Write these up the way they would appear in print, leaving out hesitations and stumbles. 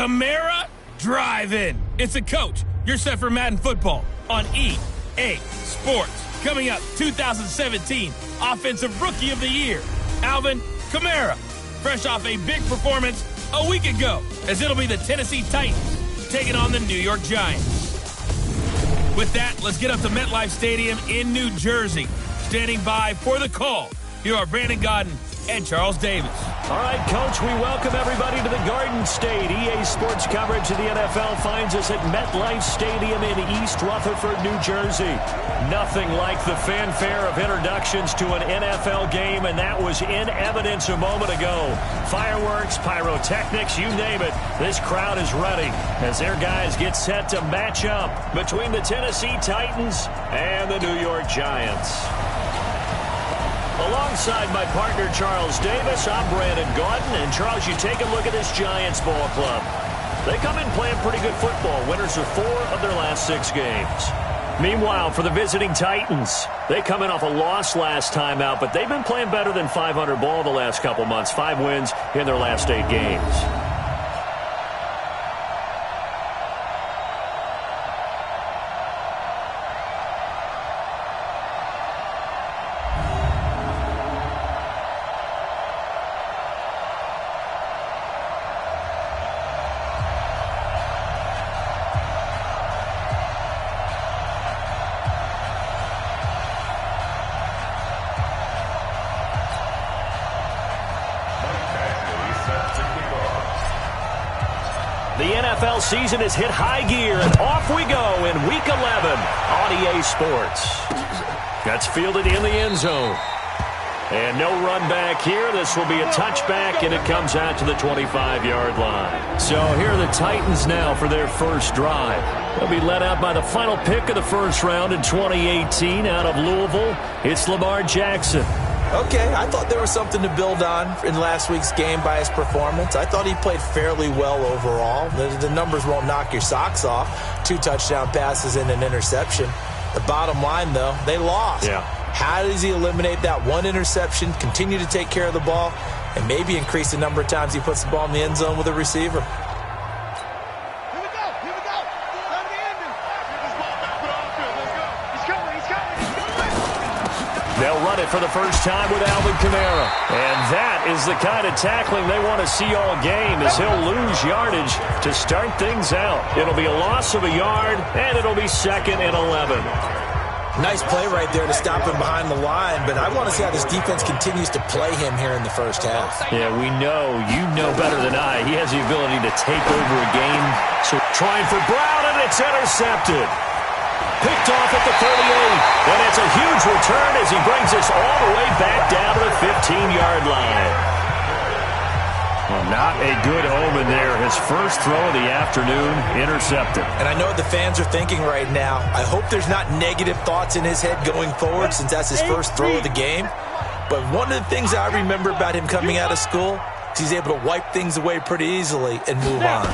Kamara Drive-In. It's a coach. You're set for Madden football on EA Sports. Coming up, 2017 Offensive Rookie of the Year, Alvin Kamara. Fresh off a big performance a week ago, as it'll be the Tennessee Titans taking on the New York Giants. With that, let's get up to MetLife Stadium in New Jersey. Standing by for the call, here are Brandon Godden and Charles Davis. All right, Coach, we welcome everybody to the Garden State. EA Sports coverage of the NFL finds us at MetLife Stadium in East Rutherford, New Jersey. Nothing like the fanfare of introductions to an NFL game, and that was in evidence a moment ago. Fireworks, pyrotechnics, you name it. This crowd is ready as their guys get set to match up between the Tennessee Titans and the New York Giants. Alongside my partner, Charles Davis, I'm Brandon Godden. And, Charles, you take a look at this Giants ball club. They come in playing pretty good football. Winners of 4 of their last 6 games. Meanwhile, for the visiting Titans, they come in off a loss last time out, but they've been playing better than 500 ball the last couple months. 5 wins in their last 8 games. The NFL season has hit high gear, and off we go in Week 11 on EA Sports. That's fielded in the end zone. And no run back here. This will be a touchback, and it comes out to the 25-yard line. So here are the Titans now for their first drive. They'll be led out by the final pick of the first round in 2018 out of Louisville. It's Lamar Jackson. Okay, I thought there was something to build on in last week's game by his performance. I thought he played fairly well overall. The numbers won't knock your socks off. 2 touchdown passes and an interception. The bottom line, though, they lost. Yeah. How does he eliminate that one interception, continue to take care of the ball, and maybe increase the number of times he puts the ball in the end zone with a receiver? They'll run it for the first time with Alvin Kamara. And that is the kind of tackling they want to see all game, as he'll lose yardage to start things out. It'll be a loss of a yard, and it'll be 2nd and 11. Nice play right there to stop him behind the line, but I want to see how this defense continues to play him here in the first half. Yeah, we know, you know better than I, he has the ability to take over a game. So trying for Brown, and it's intercepted. Picked off at the 38, and it's a huge return as he brings us all the way back down to the 15-yard line. Well, not a good omen there. His first throw of the afternoon, intercepted. And I know what the fans are thinking right now. I hope there's not negative thoughts in his head going forward, since that's his first throw of the game. But one of the things I remember about him coming out of school is he's able to wipe things away pretty easily and move on.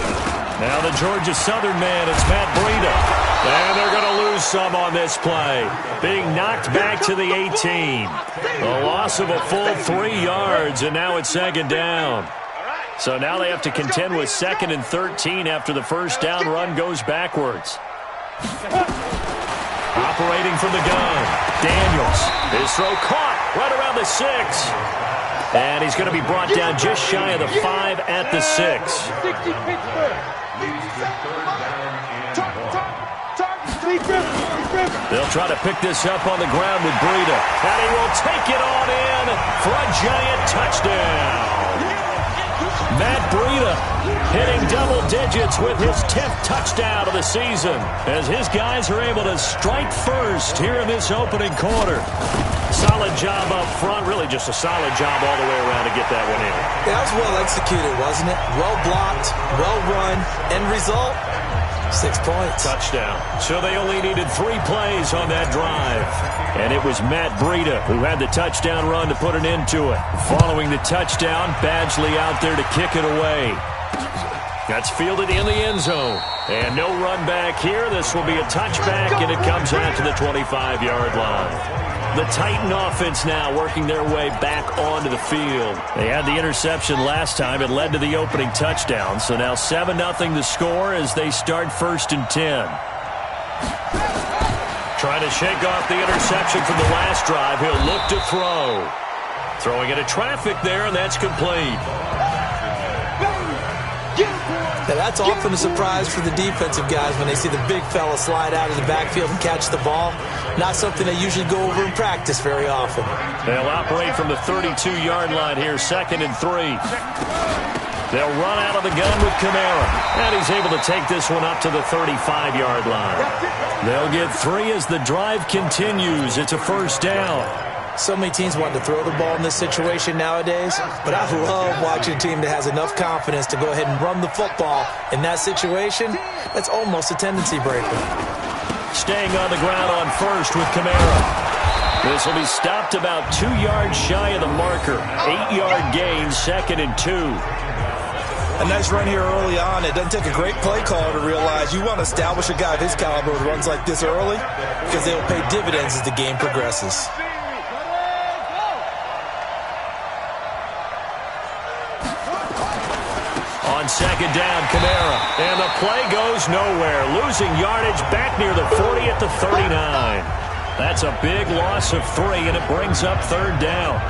Now the Georgia Southern man, it's Matt Breida. And they're going to lose some on this play. Being knocked back to the 18. A loss of a full 3 yards, and now it's 2nd down. So now they have to contend with 2nd and 13 after the first down run goes backwards. Operating from the gun, Daniels. His throw caught right around the 6. And he's going to be brought down just shy of the 5 at the 6. They'll try to pick this up on the ground with Breida. And he will take it on in for a giant touchdown. Matt Breida hitting double digits with his 10th touchdown of the season, as his guys are able to strike first here in this opening quarter. Solid job up front, really just a solid job all the way around to get that one in. That was well executed, wasn't it? Well blocked, well run, end result, 6 points. Touchdown. So they only needed 3 plays on that drive. And it was Matt Breida who had the touchdown run to put an end to it. Following the touchdown, Badgley out there to kick it away. That's fielded in the end zone. And no run back here. This will be a touchback, and it comes out to the 25-yard line. The Titan offense now working their way back onto the field. They had the interception last time. It led to the opening touchdown. So now 7-0 the score as they start 1st and 10. Trying to shake off the interception from the last drive. He'll look to throw. Throwing into traffic there, and that's complete. Now that's often a surprise for the defensive guys when they see the big fella slide out of the backfield and catch the ball. Not something they usually go over in practice very often. They'll operate from the 32-yard line here, 2nd and 3. They'll run out of the gun with Kamara. And he's able to take this one up to the 35-yard line. They'll get 3 as the drive continues. It's a 1st down. So many teams want to throw the ball in this situation nowadays, but I love watching a team that has enough confidence to go ahead and run the football. In that situation, that's almost a tendency breaker. Staying on the ground on 1st with Kamara. This will be stopped about 2 yards shy of the marker. 8-yard gain, 2nd and 2. A nice run here early on. It doesn't take a great play caller to realize you want to establish a guy of his caliber who runs like this early because they will pay dividends as the game progresses. On 2nd down, Kamara. And the play goes nowhere. Losing yardage back near the 40 at the 39. That's a big loss of 3, and it brings up 3rd down.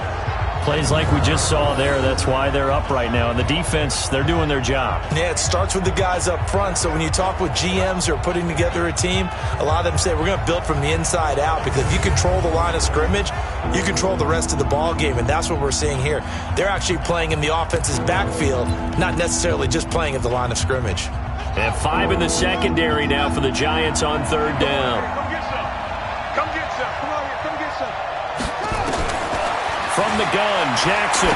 Plays like we just saw there. That's why they're up right now. And the defense, they're doing their job. Yeah, it starts with the guys up front. So when you talk with GMs who are putting together a team, a lot of them say we're going to build from the inside out because if you control the line of scrimmage, you control the rest of the ball game, and that's what we're seeing here. They're actually playing in the offense's backfield, not necessarily just playing at the line of scrimmage. And 5 in the secondary now for the Giants on 3rd down. Come get some. Come on here. Come get some. From the gun, Jackson.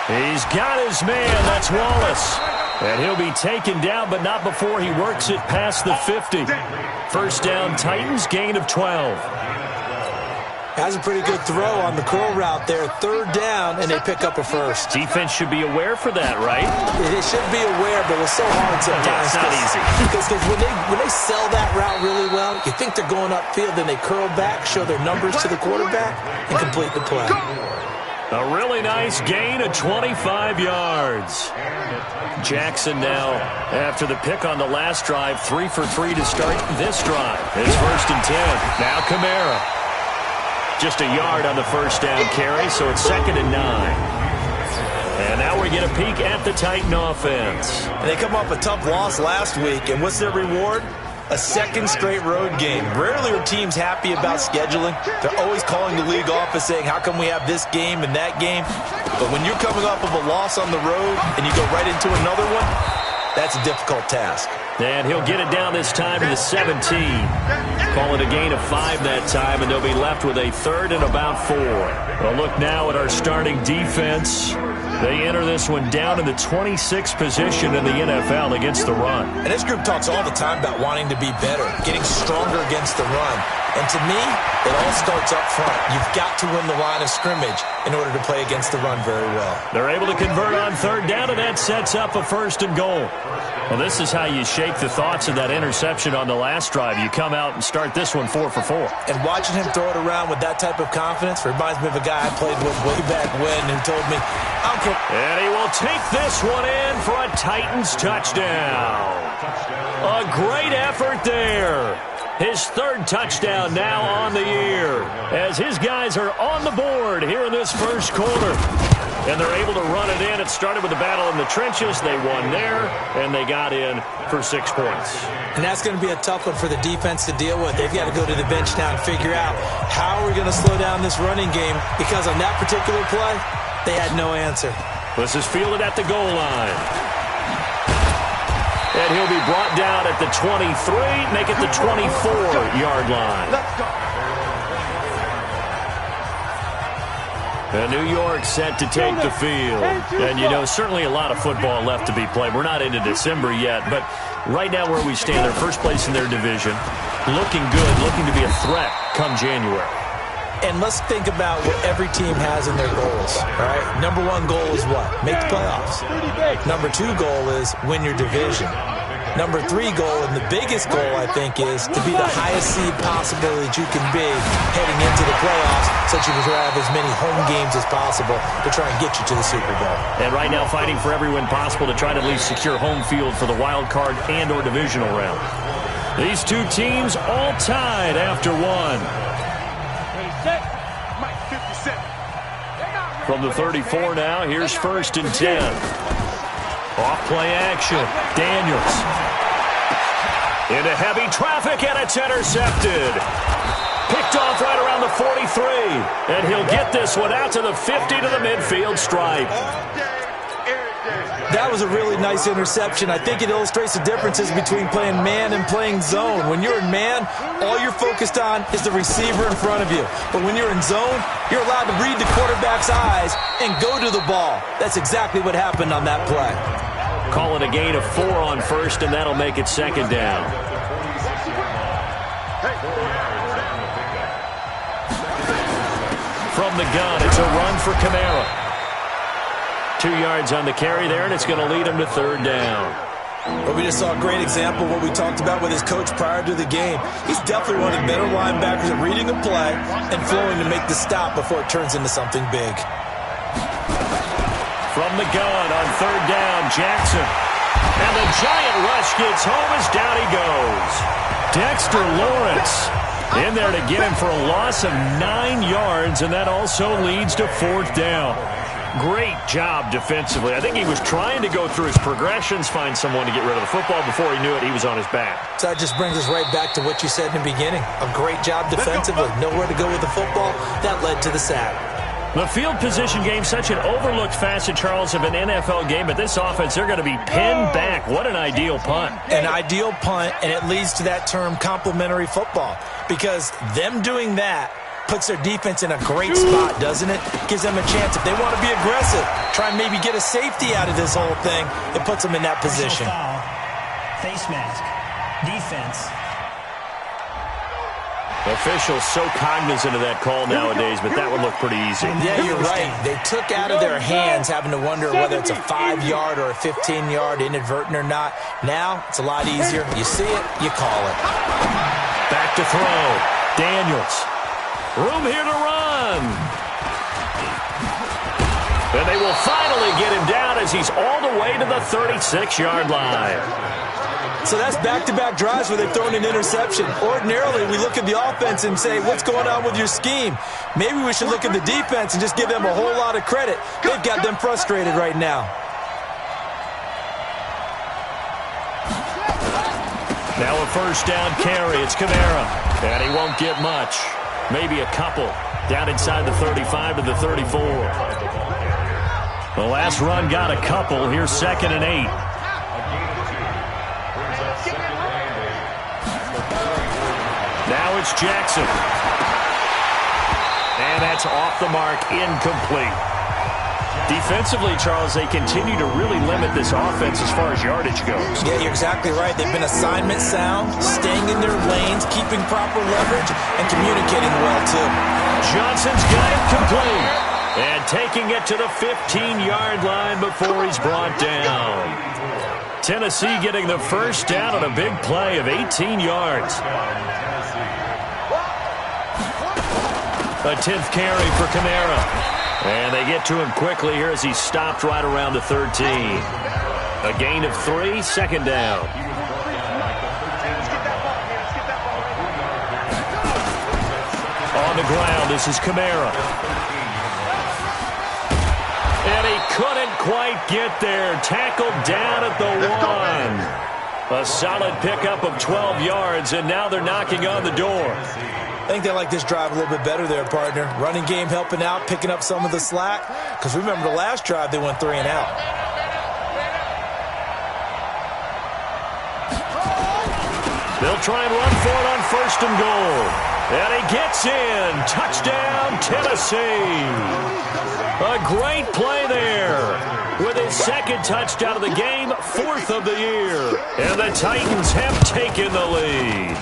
He's got his man. That's Wallace. And he'll be taken down, but not before he works it past the 50. 1st down, Titans, gain of 12. Has a pretty good throw on the curl route there. 3rd down, and they pick up a 1st. Defense should be aware for that, right? They should be aware, but it's so hard sometimes. Yeah, it's not easy. Because when they sell that route really well, you think they're going upfield, then they curl back, show their numbers to the quarterback, and complete the play. A really nice gain of 25 yards. Jackson now, after the pick on the last drive, 3 for 3 to start this drive. It's 1st and 10. Now Kamara. Just a yard on the 1st down carry, so it's 2nd and 9. And now we get a peek at the Titan offense. And they come off a tough loss last week, and what's their reward? A 2nd straight road game. Rarely are teams happy about scheduling. They're always calling the league office saying, how come we have this game and that game? But when you're coming off of a loss on the road and you go right into another one, that's a difficult task. And he'll get it down this time to the 17. Call it a gain of 5 that time, and they'll be left with a 3rd and about 4. Well, look now at our starting defense. They enter this one down in the 26th position in the NFL against the run. And this group talks all the time about wanting to be better, getting stronger against the run. And to me, it all starts up front. You've got to win the line of scrimmage in order to play against the run very well. They're able to convert on 3rd down, and that sets up a 1st and goal. Well, this is how you shake the thoughts of that interception on the last drive. You come out and start this one 4 for 4. And watching him throw it around with that type of confidence reminds me of a guy I played with way back when who told me, and he will take this one in for a Titans touchdown. A great effort there. His 3rd touchdown now on the year as his guys are on the board here in this 1st quarter. And they're able to run it in. It started with a battle in the trenches. They won there, and they got in for 6 points. And that's going to be a tough one for the defense to deal with. They've got to go to the bench now and figure out how are we going to slow down this running game, because on that particular play, they had no answer. This is fielded at the goal line. And he'll be brought down at the 23, make it the 24-yard line. Let's go. And New York set to take the field. And, you know, certainly a lot of football left to be played. We're not into December yet, but right now where we stand, they're 1st place in their division. Looking good, looking to be a threat come January. And let's think about what every team has in their goals, all right? Number one goal is what? Make the playoffs. Number two goal is win your division. Number three goal, and the biggest goal, I think, is to be the highest seed possible that you can be heading into the playoffs so that you can have as many home games as possible to try and get you to the Super Bowl. And right now fighting for every win possible to try to at least secure home field for the wild card and or divisional round. These two teams all tied after one. From the 34 now, here's 1st and 10. Off play action. Daniels. Into heavy traffic, and it's intercepted. Picked off right around the 43. And he'll get this one out to the 50 to the midfield stripe. That was a really nice interception. I think it illustrates the differences between playing man and playing zone. When you're in man, all you're focused on is the receiver in front of you. But when you're in zone, you're allowed to read the quarterback's eyes and go to the ball. That's exactly what happened on that play. Call it a gain of 4 on 1st, and that'll make it 2nd down. From the gun, it's a run for Kamara. 2 yards on the carry there, and it's going to lead him to 3rd down. Well, we just saw a great example of what we talked about with his coach prior to the game. He's definitely one of the better linebackers at reading a play and flowing to make the stop before it turns into something big. From the gun on 3rd down, Jackson. And the giant rush gets home as down he goes. Dexter Lawrence in there to get him for a loss of 9 yards, and that also leads to 4th down. Great job defensively. I think he was trying to go through his progressions, find someone to get rid of the football. Before he knew it, he was on his back. So that just brings us right back to what you said in the beginning. A great job defensively. Nowhere to go with the football. That led to the sack. The field position game, such an overlooked facet, Charles, of an NFL game. But this offense, they're going to be pinned back. What an ideal punt. An ideal punt, and it leads to that term complementary football. Because them doing that puts their defense in a great spot, doesn't it? Gives them a chance. If they want to be aggressive, try and maybe get a safety out of this whole thing, it puts them in that position. Foul, face mask, defense. Officials so cognizant of that call nowadays, but that would look pretty easy. Yeah, you're right. They took out of their hands having to wonder whether it's a 5-yard or a 15-yard inadvertent or not. Now, it's a lot easier. You see it, you call it. Back to throw. Daniels. Room here to run. And they will finally get him down as he's all the way to the 36-yard line. So that's back-to-back drives where they've thrown an interception. Ordinarily, we look at the offense and say, what's going on with your scheme? Maybe we should look at the defense and just give them a whole lot of credit. They've got them frustrated right now. Now a 1st down carry. It's Kamara. And he won't get much. Maybe a couple. Down inside the 35 to the 34. The last run got a couple. Here's 2nd and 8. Now it's Jackson. And that's off the mark, incomplete. Defensively, Charles, they continue to really limit this offense as far as yardage goes. Yeah, you're exactly right. They've been assignment sound, staying in their lanes, keeping proper leverage, and communicating well, too. Johnson's got it complete. And taking it to the 15-yard line before he's brought down. Tennessee getting the 1st down on a big play of 18 yards. A 10th carry for Kamara. And they get to him quickly here as he's stopped right around the 13. A gain of 3, 2nd down. On the ground, this is Kamara. And he couldn't quite get there. Tackled down at the 1. A solid pickup of 12 yards, and now they're knocking on the door. I think they like this drive a little bit better there, partner. Running game helping out, picking up some of the slack. Because remember the last drive, they went 3 and out. They'll try and run for it on 1st and goal. And he gets in. Touchdown, Tennessee. A great play there. With his 2nd touchdown of the game, 4th of the year. And the Titans have taken the lead.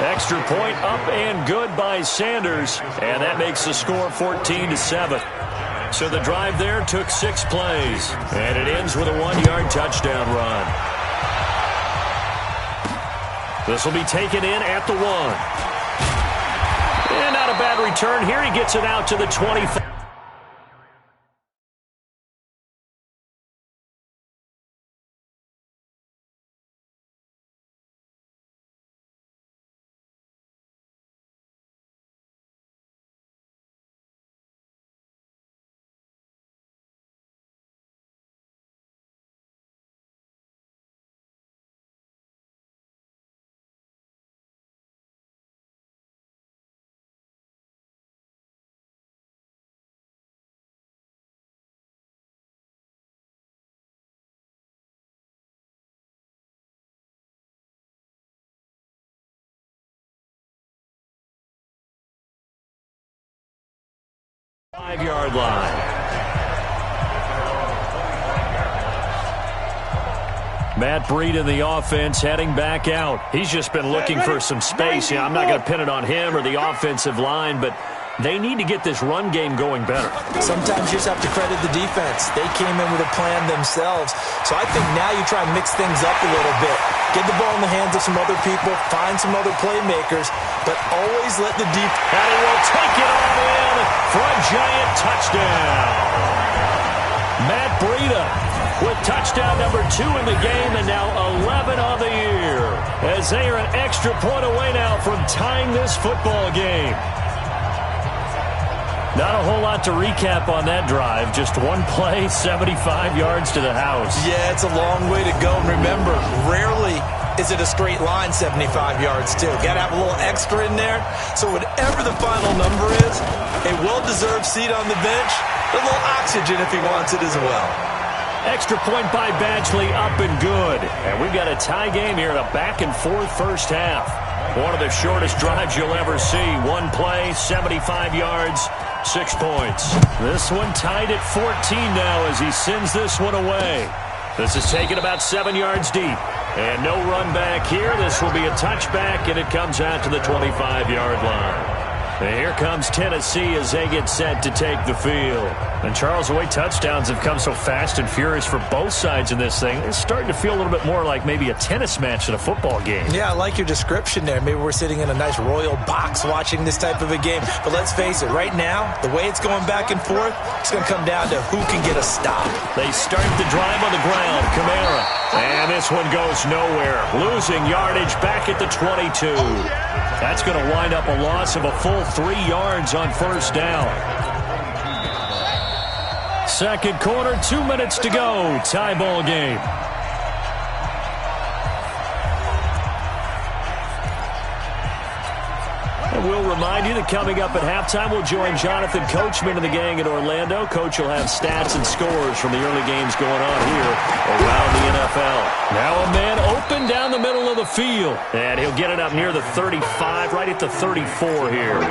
Extra point up and good by Sanders, and that makes the score 14-7. So the drive there took 6 plays, and it ends with a 1-yard touchdown run. This will be taken in at the 1. And not a bad return here. He gets it out to the 25. Five-yard line. Matt Breed in the offense heading back out. He's just been looking for some space. Yeah, I'm not going to pin it on him or the offensive line, but they need to get this run game going better. Sometimes you just have to credit the defense. They came in with a plan themselves. So I think now you try and mix things up a little bit. Get the ball in the hands of some other people, find some other playmakers, but always let the deep... And he will take it all in for a giant touchdown. Matt Breida with touchdown number 2 in the game and now 11 on the year, as they are an extra point away now from tying this football game. Not a whole lot to recap on that drive. Just one play, 75 yards to the house. Yeah, it's a long way to go. And remember, rarely is it a straight line 75 yards, too. Got to have a little extra in there. So whatever the final number is, a well-deserved seat on the bench, a little oxygen if he wants it as well. Extra point by Badgley, up and good. And we've got a tie game here in a back-and-forth first half. One of the shortest drives you'll ever see. One play, 75 yards, 6 points. This one tied at 14 now as he sends this one away. This is taken about 7 yards deep. And no run back here. This will be a touchback, and it comes out to the 25-yard line. And here comes Tennessee as they get set to take the field. And Charles, the way touchdowns have come so fast and furious for both sides in this thing, it's starting to feel a little bit more like maybe a tennis match than a football game. Yeah, I like your description there. Maybe we're sitting in a nice royal box watching this type of a game. But let's face it, right now, the way it's going back and forth, it's going to come down to who can get a stop. They start the drive on the ground. Kamara. And this one goes nowhere. Losing yardage back at the 22. That's going to wind up a loss of a full 3 yards on first down. Second quarter, 2 minutes to go. Tie ball game. And we'll remind you that coming up at halftime, we'll join Jonathan Coachman and the gang in Orlando. Coach will have stats and scores from the early games going on here around the NFL. Now a man open down the middle of the field. And he'll get it up near the 35, right at the 34 here.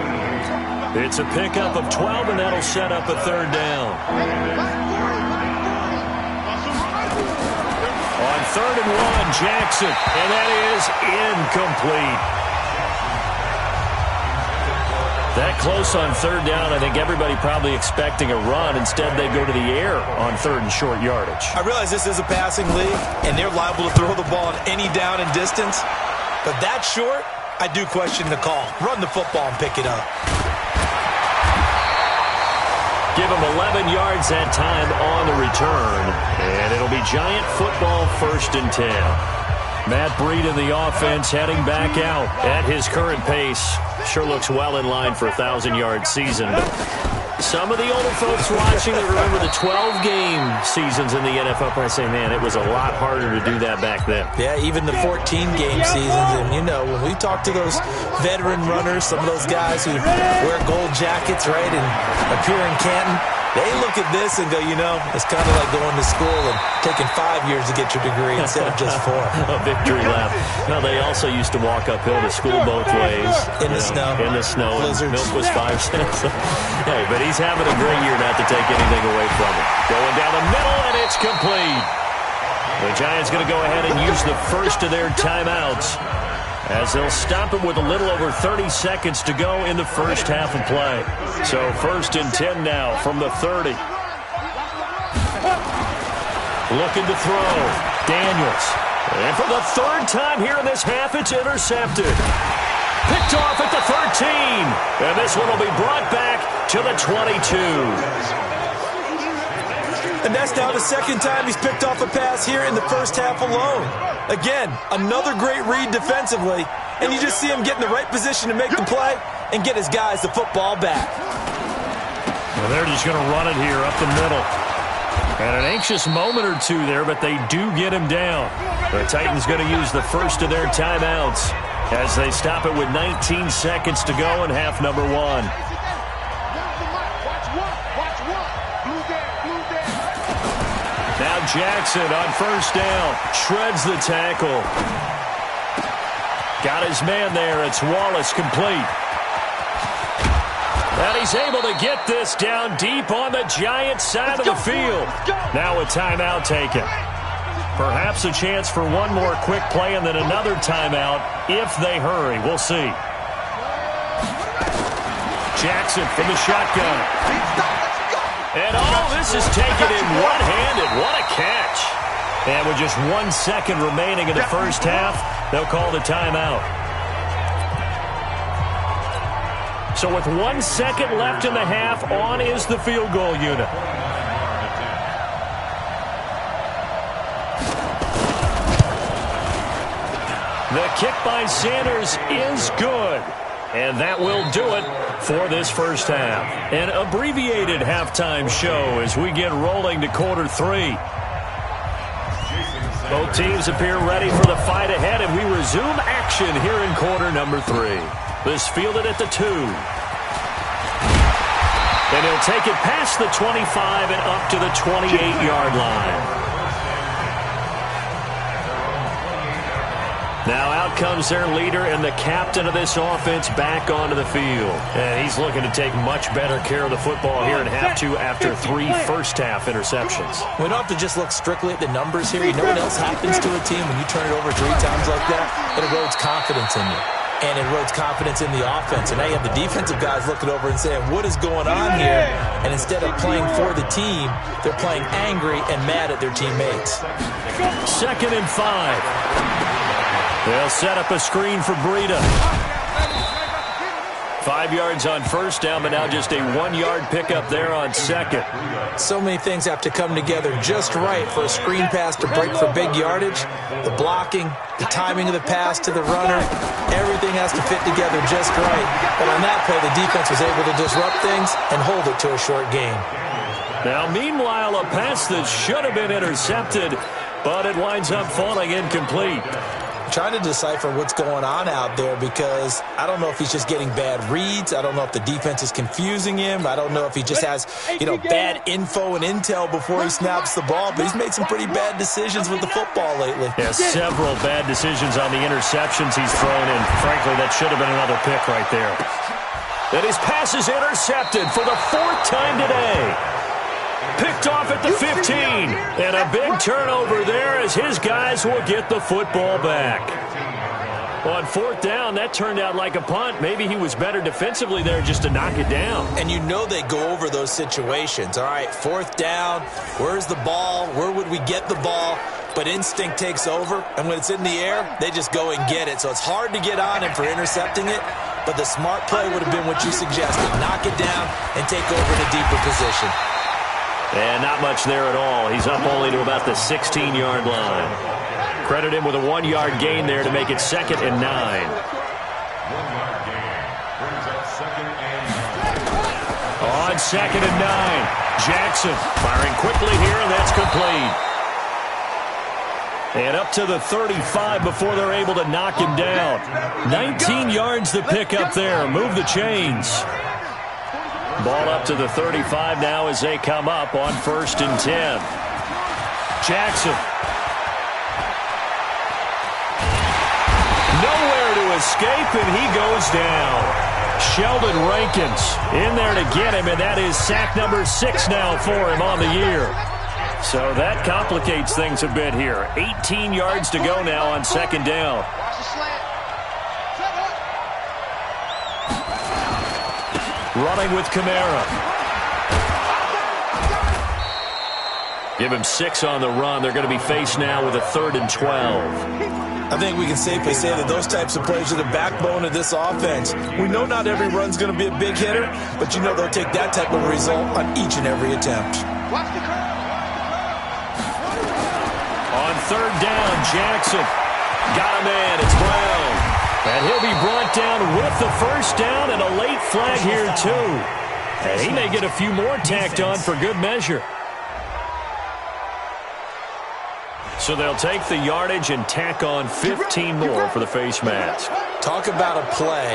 It's a pickup of 12, and that'll set up a third down. On 3rd and 1, Jackson. And that is incomplete. That close on third down, I think everybody probably expecting a run. Instead, they go to the air on 3rd and short yardage. I realize this is a passing league, and they're liable to throw the ball on any down and distance. But that short, I do question the call. Run the football and pick it up. Give him 11 yards that time on the return. And it'll be Giant football 1st and 10. Matt Breed in the offense heading back out at his current pace. Sure looks well in line for a 1,000-yard season. But some of the older folks watching that remember the 12-game seasons in the NFL probably say, man, it was a lot harder to do that back then. Yeah, even the 14-game seasons. And, you know, when we talk to those veteran runners, some of those guys who wear gold jackets, right, and appear in Canton, they look at this and go, you know, it's kind of like going to school and taking 5 years to get your degree instead of just 4. A victory lap. Now, they also used to walk uphill to school both ways. In the snow. In the snow. Blizzards. Milk was 5 cents. Hey, but he's having a great year not to take anything away from him. Going down the middle, and it's complete. The Giants going to go ahead and use the first of their timeouts. as they'll stop him with a little over 30 seconds to go in the first half of play. So 1st and 10 now from the 30. Looking to throw. Daniels. And for the 3rd time here in this half, it's intercepted. Picked off at the 13. And this one will be brought back to the 22. And that's now the 2nd time he's picked off a pass here in the first half alone. Again, another great read defensively, and you just see him get in the right position to make the play and get his guys the football back. Well, they're just going to run it here up the middle. And an anxious moment or two there, but they do get him down. The Titans going to use the first of their timeouts as they stop it with 19 seconds to go in half number 1. Now Jackson on 1st down. Shreds the tackle. Got his man there. It's Wallace complete. And he's able to get this down deep on the Giants side of the field. Now a timeout taken. Perhaps a chance for one more quick play and then another timeout if they hurry. We'll see. Jackson from the shotgun. And all this is taken in one-handed. What a catch. And with just 1 second remaining in the first half, they'll call the timeout. So with 1 second left in the half, on is the field goal unit. The kick by Sanders is good. And that will do it for this first half. An abbreviated halftime show as we get rolling to quarter 3. Both teams appear ready for the fight ahead, and we resume action here in quarter number 3. This fielded at the 2. And he'll take it past the 25 and up to the 28-yard line. Now out comes their leader and the captain of this offense back onto the field. And he's looking to take much better care of the football here in half 2 after 3 first-half interceptions. We don't have to just look strictly at the numbers here. You know what else happens to a team when you turn it over 3 times like that? It erodes confidence in you. And it erodes confidence in the offense. And now you have the defensive guys looking over and saying, what is going on here? And instead of playing for the team, they're playing angry and mad at their teammates. 2nd and 5. They'll set up a screen for Breida. 5 yards on 1st down, but now just a 1-yard pickup there on 2nd. So many things have to come together just right for a screen pass to break for big yardage. The blocking, the timing of the pass to the runner, everything has to fit together just right. But on that play, the defense was able to disrupt things and hold it to a short gain. Now, meanwhile, a pass that should have been intercepted, but it winds up falling incomplete. Trying to decipher what's going on out there because I don't know if he's just getting bad reads. I don't know if the defense is confusing him. I don't know if he just has, bad info and intel before he snaps the ball. But he's made some pretty bad decisions with the football lately. Yeah, several bad decisions on the interceptions he's thrown in. Frankly, that should have been another pick right there. And his pass is intercepted for the 4th time today. Picked off at the 15. And a big turnover there as his guys will get the football back. On 4th down, that turned out like a punt. Maybe he was better defensively there just to knock it down. And you know they go over those situations. All right, 4th down, where's the ball? Where would we get the ball? But instinct takes over, and when it's in the air, they just go and get it. So it's hard to get on him for intercepting it, but the smart play would have been what you suggested. Knock it down and take over in a deeper position. And not much there at all. He's up only to about the 16-yard line. Credit him with a 1-yard gain there to make it 2nd and 9. On 2nd and 9, Jackson firing quickly here, and that's complete. And up to the 35 before they're able to knock him down. 19 yards to pick up there. Move the chains. Ball up to the 35 now as they come up on 1st and 10. Jackson. Nowhere to escape, and he goes down. Sheldon Rankins in there to get him, and that is sack number 6 now for him on the year. So that complicates things a bit here. 18 yards to go now on 2nd down. running with Kamara. Give him 6 on the run. They're going to be faced now with a 3rd and 12. I think we can safely say that those types of plays are the backbone of this offense. We know not every run's going to be a big hitter, but you know they'll take that type of result on each and every attempt. On 3rd down, Jackson. Got him in. It's Brown. And he'll be brought down with the 1st down and a late flag here, too. And he may get a few more tacked on for good measure. So they'll take the yardage and tack on 15 more for the face mask. Talk about a play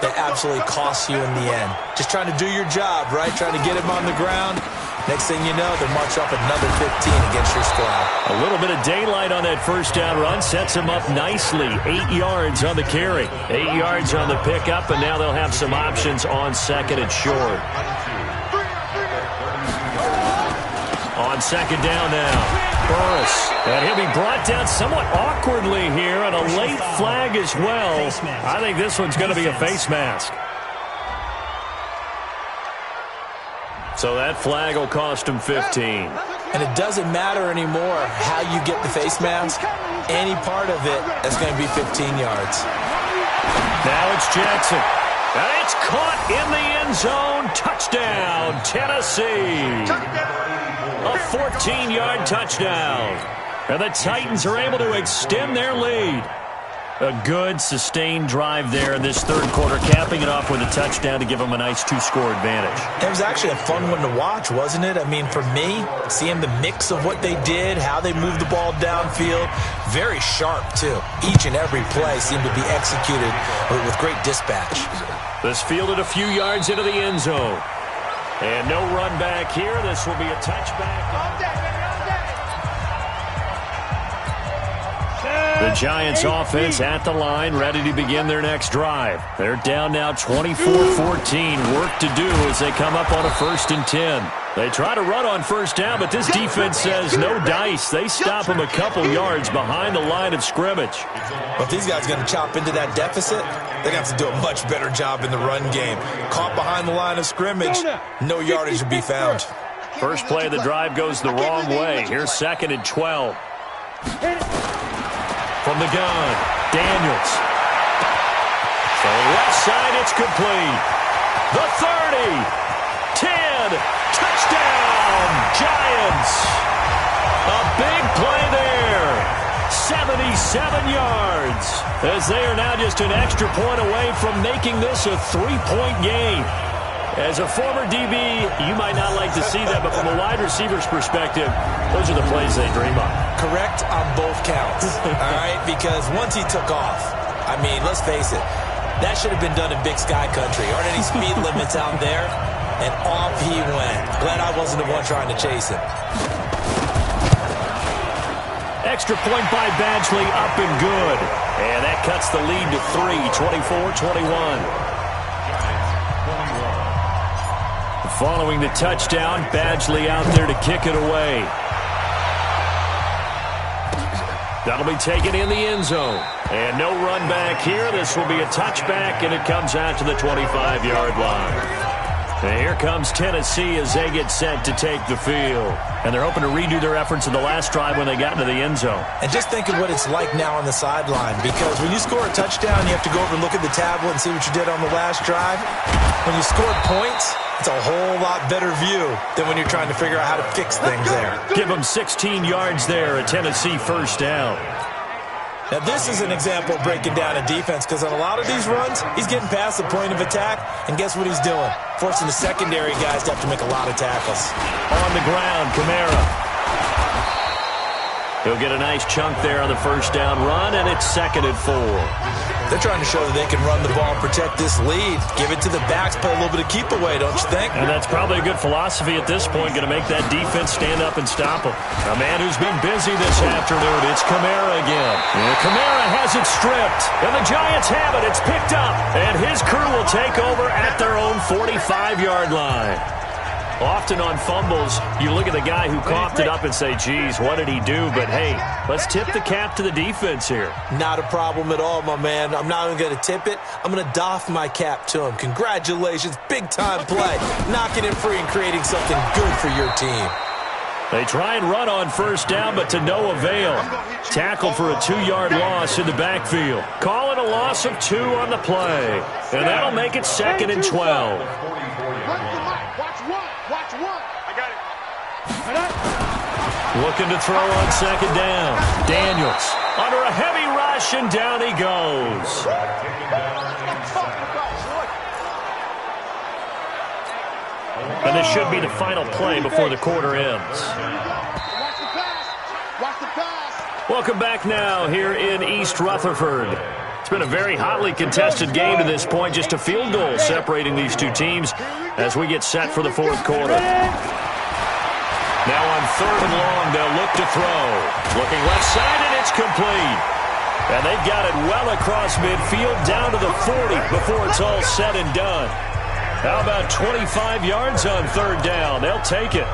that absolutely costs you in the end. Just trying to do your job, right? Trying to get him on the ground. Next thing you know, they march up another 15 against your squad. A little bit of daylight on that 1st down run sets him up nicely. 8 yards on the carry. 8 yards on the pickup, and now they'll have some options on 2nd and short. On 2nd down now. Burris. And he'll be brought down somewhat awkwardly here, and a late flag as well. I think this one's going to be a face mask. So that flag will cost him 15. And it doesn't matter anymore how you get the face mask. Any part of it is going to be 15 yards. Now it's Jackson. And it's caught in the end zone. Touchdown, Tennessee. A 14-yard touchdown. And the Titans are able to extend their lead. A good, sustained drive there in this 3rd quarter, capping it off with a touchdown to give them a nice 2-score advantage. It was actually a fun one to watch, wasn't it? I mean, for me, seeing the mix of what they did, how they moved the ball downfield, very sharp, too. Each and every play seemed to be executed with great dispatch. This fielded a few yards into the end zone. And no run back here. This will be a touchback. The Giants offense at the line, ready to begin their next drive. They're down now 24-14. Work to do as they come up on a 1st and 10. They try to run on 1st down, but this defense says no dice. They stop them a couple yards behind the line of scrimmage. Well, if these guys are going to chop into that deficit, they're going to have to do a much better job in the run game. Caught behind the line of scrimmage, no yardage will be found. First play of the drive goes the wrong way. Here's 2nd and 12. From the gun, Daniels. So left side, it's complete. The 30, 10, touchdown, Giants. A big play there. 77 yards. As they are now just an extra point away from making this a 3-point game. As a former DB, you might not like to see that, but from a wide receiver's perspective, those are the plays they dream of. Correct on both counts, all right? Because once he took off, I mean, let's face it, that should have been done in Big Sky Country. Aren't any speed limits out there? And off he went. Glad I wasn't the one trying to chase him. Extra point by Badgley, up and good. And that cuts the lead to 3, 24-21. Following the touchdown, Badgley out there to kick it away. That'll be taken in the end zone. And no run back here. This will be a touchback, and it comes out to the 25-yard line. And here comes Tennessee as they get set to take the field. And they're hoping to redo their efforts in the last drive when they got into the end zone. And just think of what it's like now on the sideline, because when you score a touchdown, you have to go over and look at the tablet and see what you did on the last drive. When you scored points, it's a whole lot better view than when you're trying to figure out how to fix things there. Give them 16 yards there, a Tennessee 1st down. Now, this is an example of breaking down a defense, because on a lot of these runs, he's getting past the point of attack, and guess what he's doing? Forcing the secondary guys to have to make a lot of tackles. On the ground, Kamara. He'll get a nice chunk there on the 1st down run, and it's 2nd and 4. They're trying to show that they can run the ball and protect this lead. Give it to the backs, play a little bit of keep away, don't you think? And that's probably a good philosophy at this point, going to make that defense stand up and stop them. A man who's been busy this afternoon, it's Kamara again. And Kamara has it stripped, and the Giants have it. It's picked up, and his crew will take over at their own 45-yard line. Often on fumbles, you look at the guy who coughed it up and say, geez, what did he do? But, hey, let's tip the cap to the defense here. Not a problem at all, my man. I'm not even going to tip it. I'm going to doff my cap to him. Congratulations. Big-time play. Knocking it free and creating something good for your team. They try and run on first down, but to no avail. Tackle for a 2-yard loss in the backfield. Call it a loss of 2 on the play. And that'll make it 2nd and 12. Looking to throw on 2nd down. Daniels under a heavy rush, and down he goes. And this should be the final play before the quarter ends. Welcome back now here in East Rutherford. It's been a very hotly contested game to this point. Just a field goal separating these two teams as we get set for the fourth quarter. Now on 3rd and long, they'll look to throw. Looking left side, and it's complete. And they've got it well across midfield down to the 40 before it's all said and done. How about 25 yards on 3rd down? They'll take it.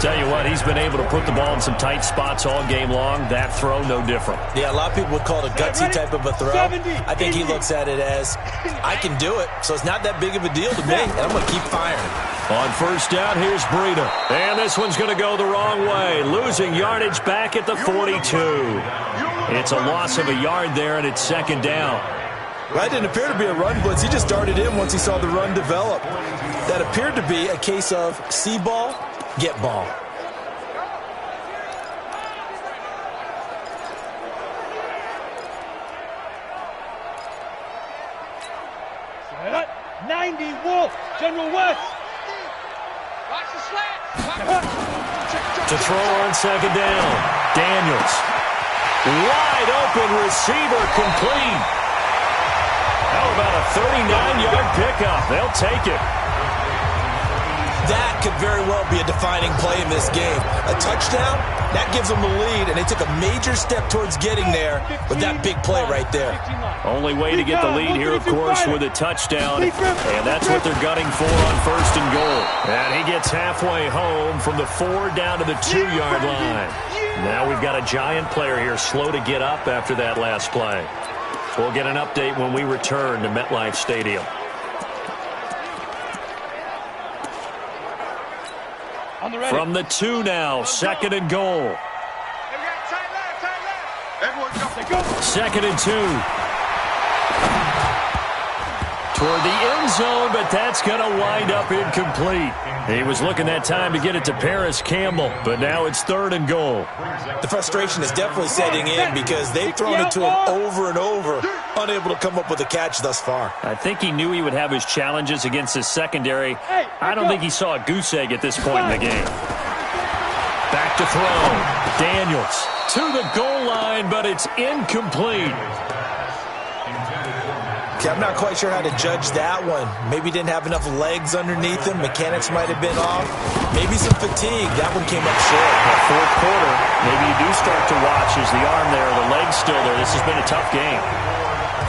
Tell you what, he's been able to put the ball in some tight spots all game long. That throw, no different. Yeah, a lot of people would call it a gutsy type of a throw. I think he looks at it as, I can do it, so it's not that big of a deal to me, and I'm going to keep firing. On first down, here's Breida. And this one's going to go the wrong way, losing yardage back at the 42. It's a loss of a yard there, and it's 2nd down. Well, that didn't appear to be a run blitz. He just darted in once he saw the run develop. That appeared to be a case of see ball, get ball. Set up. 90 Wolf, General West. Watch the slant. To throw on 2nd down. Daniels. Wide open receiver, complete. How about a 39-yard pickup? They'll take it. That could very well be a defining play in this game. A touchdown, that gives them the lead, and they took a major step towards getting there with that big play right there. Only way to get the lead here, of course, with a touchdown, and that's what they're gunning for on 1st and goal. And he gets halfway home from the 4 down to the 2-yard line. Now we've got a giant player here slow to get up after that last play. We'll get an update when we return to MetLife Stadium. From the 2 now, 2nd and goal. 2nd and 2. Toward the end zone, but that's going to wind up incomplete. He was looking that time to get it to Paris Campbell, but now it's 3rd and goal. The frustration is definitely setting in because they've thrown it to him over and over, unable to come up with a catch thus far. I think he knew he would have his challenges against his secondary. I don't think he saw a goose egg at this point in the game. Back to throw. Daniels to the goal line, but it's incomplete. Okay, I'm not quite sure how to judge that one. Maybe didn't have enough legs underneath him. Mechanics might have been off. Maybe some fatigue. That one came up short. Fourth quarter, maybe you do start to watch as the arm there, the leg's still there. This has been a tough game.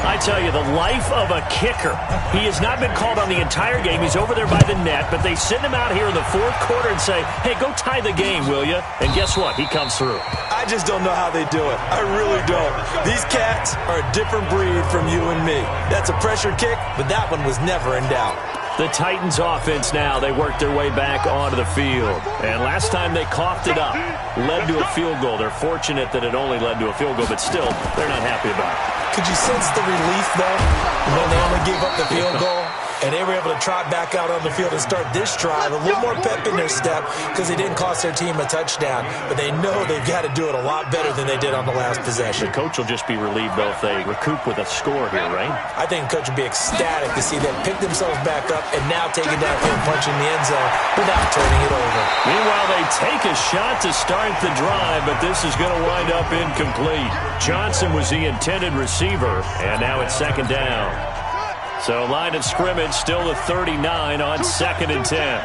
I tell you, the life of a kicker. He has not been called on the entire game. He's over there by the net, but they send him out here in the fourth quarter and say, hey, go tie the game, will you? And guess what? He comes through. I just don't know how they do it. I really don't. These cats are a different breed from you and me. That's a pressure kick, but that one was never in doubt. The Titans offense now, they work their way back onto the field. And last time they coughed it up, led to a field goal. They're fortunate that it only led to a field goal, but still, they're not happy about it. Could you sense the relief, though, when they only gave up the field goal? And they were able to trot back out on the field and start this drive. A little more pep in their step because they didn't cost their team a touchdown. But they know they've got to do it a lot better than they did on the last possession. The coach will just be relieved, though, if they recoup with a score here, right? I think the coach will be ecstatic to see them pick themselves back up and now take it downfield and punch in the end zone without turning it over. Meanwhile, they take a shot to start the drive, but this is going to wind up incomplete. Johnson was the intended receiver, and now it's 2nd down. So line of scrimmage still the 39 on 2nd and 10.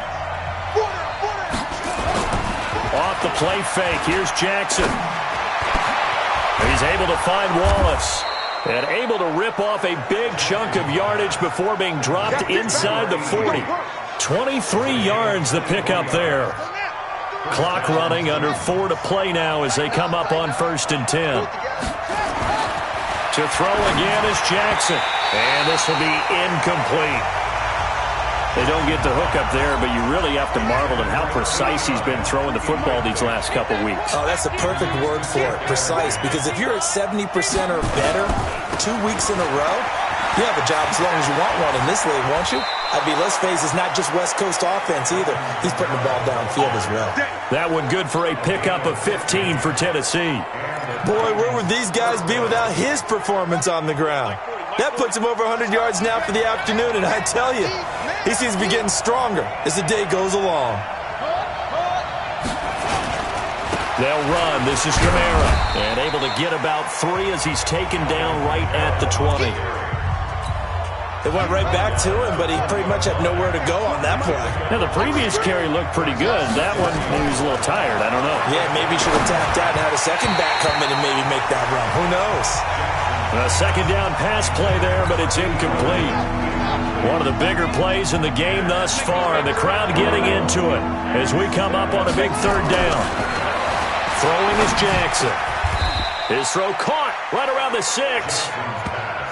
Off the play fake, here's Jackson. He's able to find Wallace and able to rip off a big chunk of yardage before being dropped inside the 40. 23 yards the pickup there. Clock running, under 4 to play now as they come up on 1st and 10. To throw again is Jackson. And this will be incomplete. They don't get the hook up there, but you really have to marvel at how precise he's been throwing the football these last couple weeks. Oh, that's a perfect word for it, precise. Because if you're at 70% or better 2 weeks in a row, you have a job as long as you want one in this league, won't you? I mean, let's face it, it's not just West Coast offense either. He's putting the ball downfield as well. That one good for a pickup of 15 for Tennessee. Boy, where would these guys be without his performance on the ground? That puts him over 100 yards now for the afternoon, and I tell you, he seems to be getting stronger as the day goes along. They'll run. This is Kamara. And able to get about 3 as he's taken down right at the 20. They went right back to him, but he pretty much had nowhere to go on that play. Now, the previous carry looked pretty good. That one, maybe he was a little tired. I don't know. Yeah, maybe he should have tapped out and had a second back come in and maybe make that run. Who knows? A second down pass play there, but it's incomplete. One of the bigger plays in the game thus far, and the crowd getting into it as we come up on a big 3rd down. Throwing is Jackson. His throw caught right around the 6.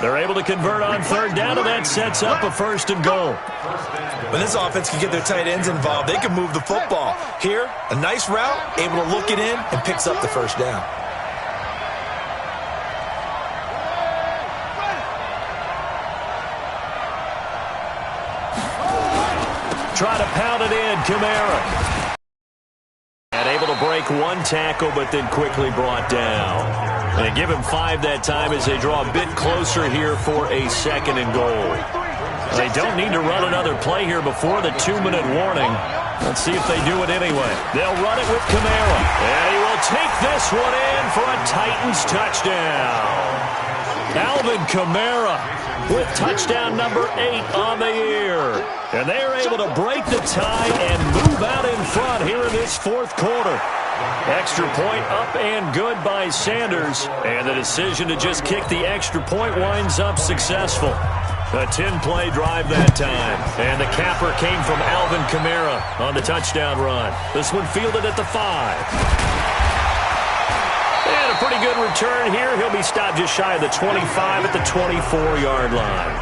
They're able to convert on 3rd down, and that sets up a 1st and goal. When this offense can get their tight ends involved, they can move the football. Here, a nice route, able to look it in, and picks up the 1st down. Try to pound it in, Kamara. And able to break 1 tackle, but then quickly brought down. They give him 5 that time as they draw a bit closer here for a 2nd and goal. They don't need to run another play here before the 2-minute warning. Let's see if they do it anyway. They'll run it with Kamara. And he will take this one in for a Titans touchdown. Alvin Kamara with touchdown number 8 on the year. And they are able to break the tie and move out in front here in this 4th quarter. Extra point up and good by Sanders. And the decision to just kick the extra point winds up successful. A 10-play drive that time. And the capper came from Alvin Kamara on the touchdown run. This one fielded at the 5. And a pretty good return here. He'll be stopped just shy of the 25 at the 24-yard line.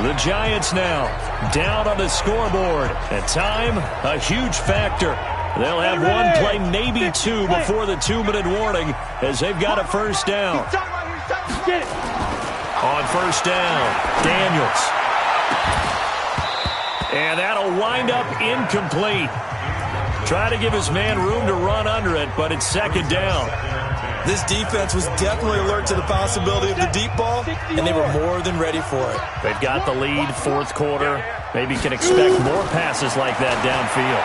The Giants now down on the scoreboard. At time, a huge factor. They'll have 1 play, maybe 2, before the 2-minute warning as they've got a 1st down. On 1st down, Daniels. And that'll wind up incomplete. Try to give his man room to run under it, but it's 2nd down. This defense was definitely alert to the possibility of the deep ball, and they were more than ready for it. They've got the lead, 4th quarter. Maybe can expect more passes like that downfield.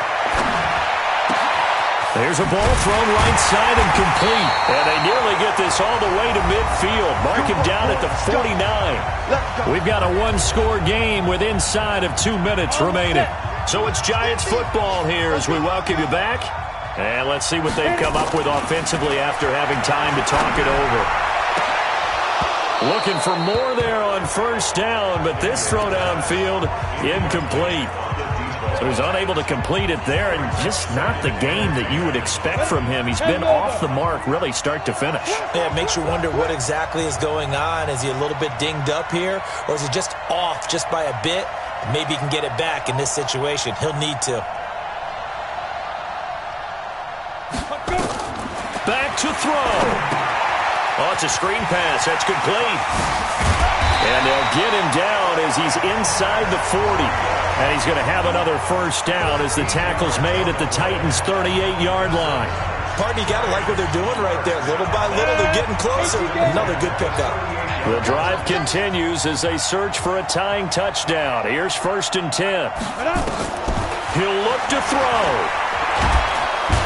There's a ball thrown right side and complete. And they nearly get this all the way to midfield. Mark him down at the 49. We've got a 1-score game with inside of 2 minutes remaining. So it's Giants football here as we welcome you back. And let's see what they've come up with offensively after having time to talk it over. Looking for more there on 1st down, but this throw downfield incomplete. So he's unable to complete it there, and just not the game that you would expect from him. He's been off the mark really start to finish. Yeah, it makes you wonder what exactly is going on. Is he a little bit dinged up here, or is he just off just by a bit? Maybe he can get it back in this situation. He'll need to. Back to throw. Oh, it's a screen pass. That's complete. And they'll get him down as he's inside the 40. And he's going to have another 1st down as the tackle's made at the Titans' 38-yard line. Pardon, you got to like what they're doing right there. Little by little, they're getting closer. Another good pickup. The drive continues as they search for a tying touchdown. Here's 1st and 10. He'll look to throw.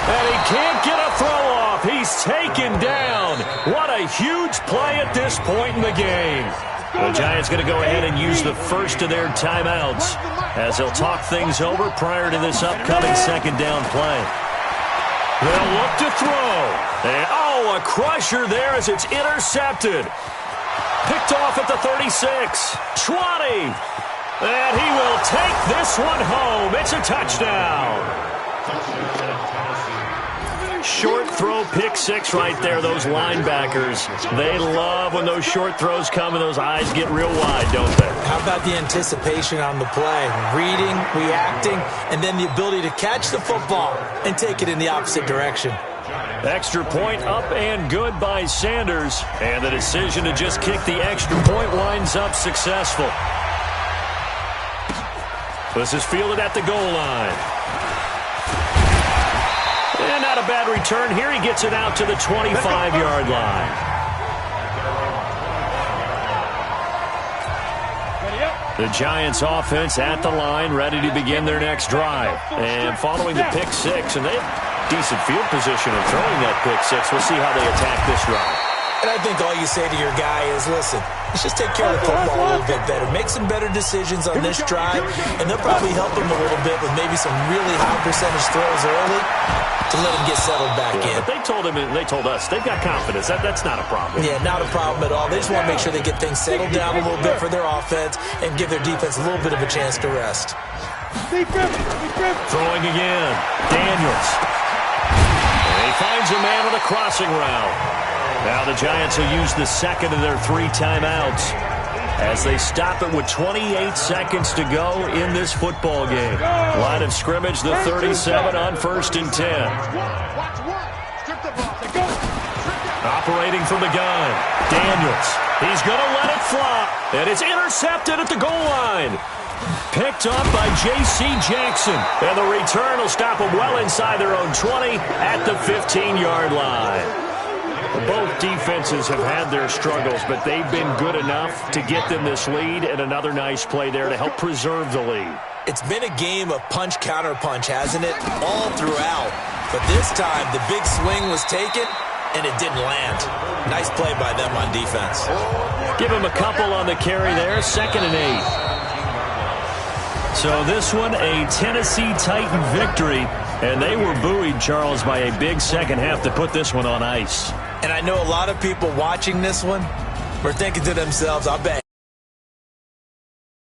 And he can't get a throw off. He's taken down. What a huge play at this point in the game. The Giants going to go ahead and use the first of their timeouts as they'll talk things over prior to this upcoming 2nd down play. They'll look to throw. And, oh, a crusher there as it's intercepted. Picked off at the 36, 20, And he will take this one home. It's a touchdown. Short throw, pick six right there. Those linebackers, they love when those short throws come and those eyes get real wide, don't they? How about the anticipation on the play? Reading, reacting, and then the ability to catch the football and take it in the opposite direction. Extra point up and good by Sanders. And the decision to just kick the extra point winds up successful. This is fielded at the goal line. And not a bad return here. He gets it out to the 25-yard line. The Giants offense at the line, ready to begin their next drive. And following the pick six, and they have decent field position in throwing that pick six. We'll see how they attack this drive. And I think all you say to your guy is, listen, let's just take care of the football a little bit better. Make some better decisions on this drive, and they'll probably help him a little bit with maybe some really high percentage throws early to let him get settled back in. But they told him, and they told us, they've got confidence. That's not a problem. Yeah, not a problem at all. They just want to make sure they get things settled down a little bit for their offense and give their defense a little bit of a chance to rest. Throwing again. Daniels. And he finds a man on the crossing route. Now the Giants will use the second of their 3 timeouts as they stop it with 28 seconds to go in this football game. Line of scrimmage, the 37 on 1st and 10. Operating from the gun. Daniels. He's going to let it fly. And it's intercepted at the goal line. Picked up by J.C. Jackson. And the return will stop them well inside their own 20 at the 15-yard line. Both defenses have had their struggles, but they've been good enough to get them this lead, and another nice play there to help preserve the lead. It's been a game of punch-counter-punch, hasn't it? All throughout. But this time, the big swing was taken, and it didn't land. Nice play by them on defense. Give him a couple on the carry there, 2nd and 8. So this one, a Tennessee Titan victory, and they were buoyed, Charles, by a big second half to put this one on ice. And I know a lot of people watching this one were thinking to themselves, I bet